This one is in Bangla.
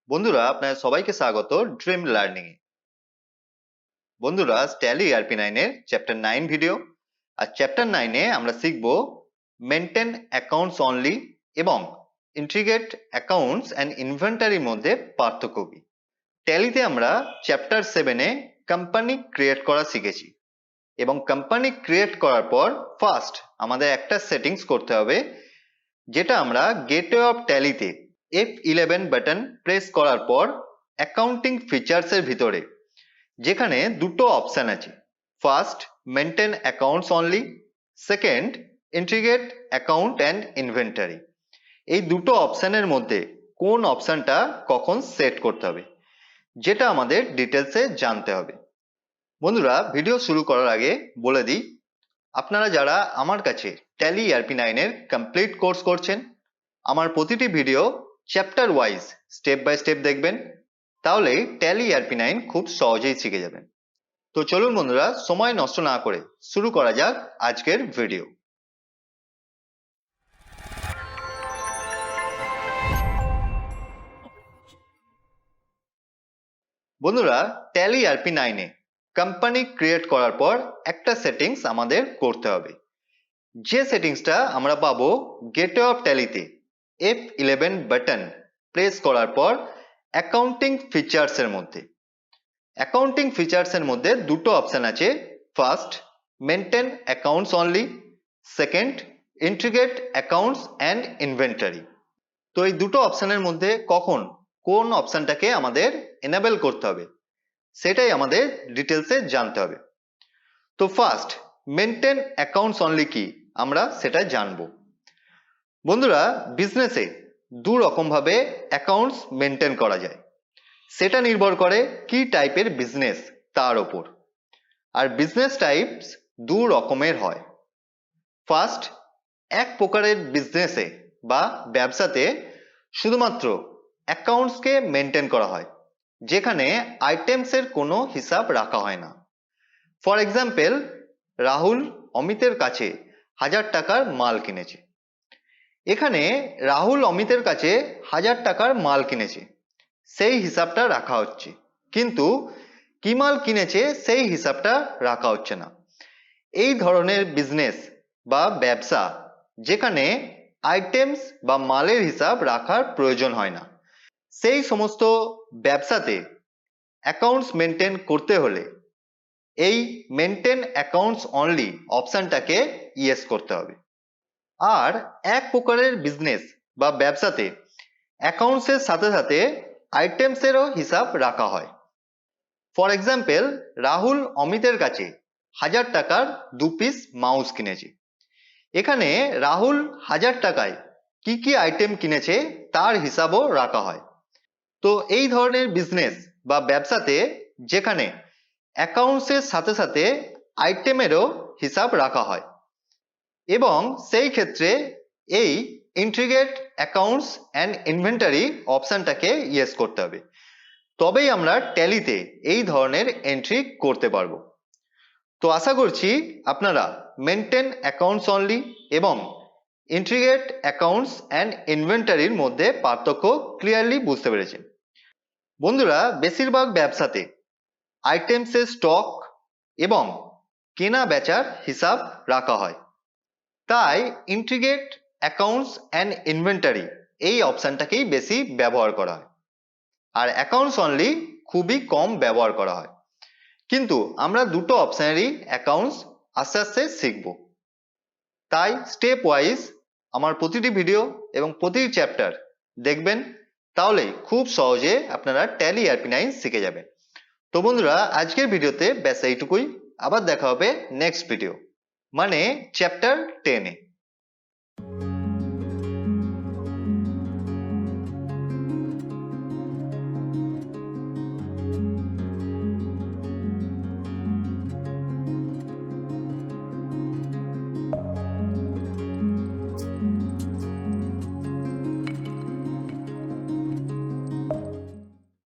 বন্ধুরা আপনাদের সবাইকে স্বাগত ড্রিম লার্নিং এ। বন্ধুরা ট্যালি ERP9 এর চ্যাপ্টার 9 ভিডিও। আর চ্যাপ্টার 9 এ আমরা শিখব মেইনটেইন অ্যাকাউন্টস অনলি এবং ইন্টিগ্রেট অ্যাকাউন্টস এন্ড ইনভেন্টরির মধ্যে পার্থক্য কি। ট্যালিতে আমরা চ্যাপ্টার 7 এ কোম্পানি ক্রিয়েট করা শিখেছি এবং কোম্পানি ক্রিয়েট করার পর ফার্স্ট আমাদের একটা সেটিংস করতে হবে, যেটা আমরা গেটওয়ে অফ ট্যালিতে F11 বাটন প্রেস করার পর অ্যাকাউন্টিং ফিচার্স এর ভিতরে যেখানে দুটো অপশন আছে, first maintain accounts only, second integrate account and inventory. এই দুটো অপশনের মধ্যে কোন অপশনটা কখন সেট করতে হবে যেটা আমাদের ডিটেলসে জানতে হবে। বন্ধুরা ভিডিও শুরু করার আগে বলে দিই, আপনারা যারা আমার কাছে ট্যালি ERP9 এর কমপ্লিট কোর্স করছেন, আমার প্রতিটি video chapter wise step by step দেখবেন, তাহলে ট্যালি ERP9 খুব সহজেই শিখে যাবেন। তো চলুন বন্ধুরা সময় নষ্ট না করে শুরু করা যাক আজকের ভিডিও। বন্ধুরা tally ERP9 a company create করার পর একটা সেটিংস আমাদের করতে হবে, যে সেটিংসটা আমরা পাবো গেটওয়ে অফ ট্যালিতে F11 বাটন প্রেস করার পর অ্যাকাউন্টিং ফিচার্স এর মধ্যে। অ্যাকাউন্টিং ফিচার্স এর মধ্যে দুটো অপশন আছে, first maintain accounts only, second integrate accounts and inventory. তো এই দুটো অপশনের মধ্যে কখন কোন অপশনটাকে আমাদের এনেবল করতে হবে সেটাই আমাদের ডিটেলসে জানতে হবে। তো ফার্স্ট মেইনটেইন অ্যাকাউন্টস অনলি কি আমরা সেটা জানবো। বন্ধুরা বিজনেসে দু রকম ভাবে অ্যাকাউন্টস মেইনটেইন করা যায়, সেটা নির্ভর করে কি টাইপের বিজনেস তার উপর। আর বিজনেস টাইপস দু রকমের হয়। ফার্স্ট, এক প্রকারের বিজনেসে বা ব্যবসাতে শুধুমাত্র অ্যাকাউন্টসকে মেইনটেইন করা হয়, যেখানে আইটেমসের কোনো হিসাব রাখা হয় না। ফর এক্সাম্পল, রাহুল অমিতের কাছে 1000 টাকার মাল কিনেছে। এখানে রাহুল অমিতের কাছে 1000 টাকার মাল কিনেছে সেই হিসাবটা রাখা হচ্ছে, কিন্তু কি মাল কিনেছে সেই হিসাবটা রাখা হচ্ছে না। এই ধরনের বিজনেস বা ব্যবসা যেখানে আইটেমস বা মালের হিসাব রাখার প্রয়োজন হয় না, সেই সমস্ত ব্যবসাতে অ্যাকাউন্টস মেইনটেইন করতে হলে এই মেইনটেইন অ্যাকাউন্টস অনলি অপশনটাকে ইয়েস করতে হবে। আর এক প্রকারের বিজনেস বা ব্যবসাতে অ্যাকাউন্টসের সাথে সাথে আইটেমসেরও হিসাব রাখা হয়। ফর এক্সাম্পল, রাহুল অমিতের কাছে 1000 টাকার 2 পিস মাউস কিনেছে। এখানে রাহুল 1000 টাকায় কি কি আইটেম কিনেছে তার হিসাবও রাখা হয়। তো এই ধরনের বিজনেস বা ব্যবসাতে যেখানে অ্যাকাউন্টসের সাথে সাথে আইটেমেরও হিসাব রাখা হয়, এবং সেই ক্ষেত্রে এই ইন্টিগ্রেট অ্যাকাউন্টস অ্যান্ড ইনভেন্টরি অপশনটাকে ইয়েস করতে হবে, তবেই আমরা ট্যালিতে এই ধরনের এন্ট্রি করতে পারবো। তো আশা করছি আপনারা মেইনটেইন অ্যাকাউন্টস অনলি এবং ইন্টিগ্রেট অ্যাকাউন্টস অ্যান্ড ইনভেন্টরির মধ্যে পার্থক্য ক্লিয়ারলি বুঝতে পেরেছেন। বন্ধুরা বেশিরভাগ ব্যবসাতে আইটেমসের স্টক এবং কেনা বেচার হিসাব রাখা হয়, তাই ইন্টিগ্রেট অ্যাকাউন্টস অ্যান্ড ইনভেন্টরি এই অপশনটাকেই বেশি ব্যবহার করা হয়, আর অ্যাকাউন্টস অনলি খুবই কম ব্যবহার করা হয়। কিন্তু আমরা দুটো অপশনেরই অ্যাকাউন্টস আস্তে আস্তে শিখব, তাই স্টেপ ওয়াইজ আমার প্রতিটি ভিডিও এবং প্রতিটি চ্যাপ্টার দেখবেন, তাহলেই খুব সহজে আপনারা ট্যালি ERP9 শিখে যাবেন। তো বন্ধুরা আজকের ভিডিওতে ব্যাস এইটুকুই, আবার দেখা হবে নেক্সট ভিডিও মানে চ্যাপ্টার 10 এ।